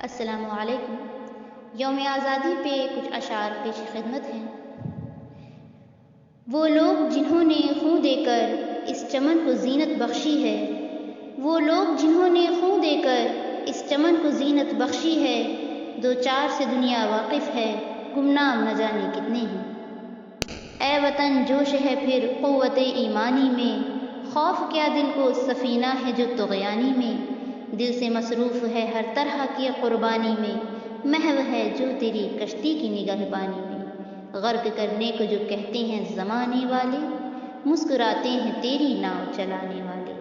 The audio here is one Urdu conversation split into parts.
السلام علیکم۔ یوم آزادی پہ کچھ اشعار پیش خدمت ہیں۔ وہ لوگ جنہوں نے خون دے کر اس چمن کو زینت بخشی ہے، وہ لوگ جنہوں نے خون دے کر اس چمن کو زینت بخشی ہے، دو چار سے دنیا واقف ہے، گمنام نہ جانے کتنے ہیں۔ اے وطن جوش ہے پھر قوت ایمانی میں، خوف کیا دل کو سفینہ ہے جو طغیانی میں، دل سے مصروف ہے ہر طرح کی قربانی میں، محو ہے جو تیری کشتی کی نگہبانی میں، غرق کرنے کو جو کہتے ہیں زمانے والے، مسکراتے ہیں تیری ناؤ چلانے والے۔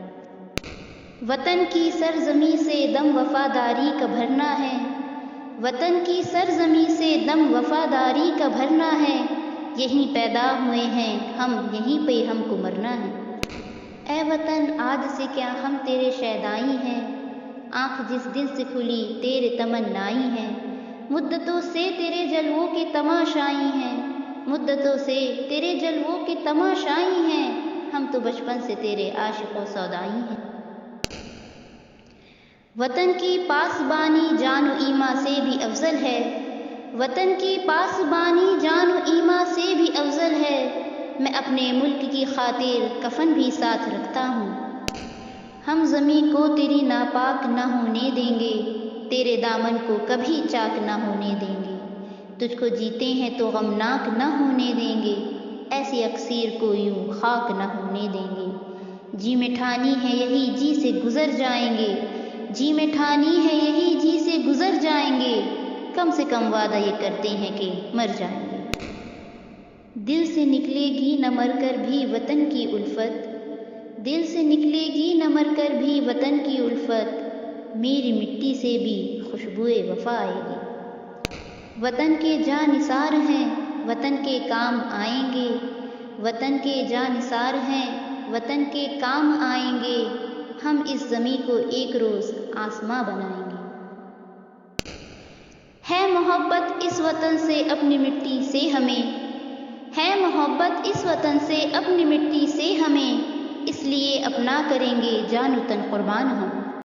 وطن کی سرزمیں سے دم وفاداری کا بھرنا ہے، وطن کی سرزمیں سے دم وفاداری کا بھرنا ہے، یہیں پیدا ہوئے ہیں ہم، یہیں پہ ہم کو مرنا ہے۔ اے وطن آج سے کیا ہم تیرے شیدائی ہیں، آنکھ جس دل سے کھلی تیرے تمنائی ہیں، مدتوں سے تیرے جلووں کے تماشائی ہیں، مدتوں سے تیرے جلووں کے تماشائی ہیں، ہم تو بچپن سے تیرے عاشق و سودائی ہیں۔ وطن کی پاسبانی جان و ایماں سے بھی افضل ہے، وطن کی پاسبانی جان و ایماں سے بھی افضل ہے، میں اپنے ملک کی خاطر کفن بھی ساتھ رکھتا ہوں۔ ہم زمیں کو تیری ناپاک نہ ہونے دیں گے، تیرے دامن کو کبھی چاک نہ ہونے دیں گے، تجھ کو جیتے ہیں تو غمناک نہ ہونے دیں گے، ایسی اکسیر کو یوں خاک نہ ہونے دیں گے۔ جی میں ٹھانی ہے یہی جی سے گزر جائیں گے، جی میں ٹھانی ہے یہی جی سے گزر جائیں گے، کم سے کم وعدہ یہ کرتے ہیں کہ مر جائیں گے۔ دل سے نکلے گی نہ مر کر بھی وطن کی الفت، دل سے نکلے گی نہ مر کر بھی وطن کی الفت، میری مٹی سے بھی خوشبوئے وفا آئے گی۔ وطن کے جاں نثار ہیں وطن کے کام آئیں گے، وطن کے جاں نثار ہیں وطن کے کام آئیں گے، ہم اس زمیں کو ایک روز آسماں بنائیں گے۔ ہے محبت اس وطن سے اپنی مٹی سے ہمیں، ہے محبت اس وطن سے اپنی مٹی سے ہمیں، اس لیے اپنا کریں گے جان و تن قربان ہم۔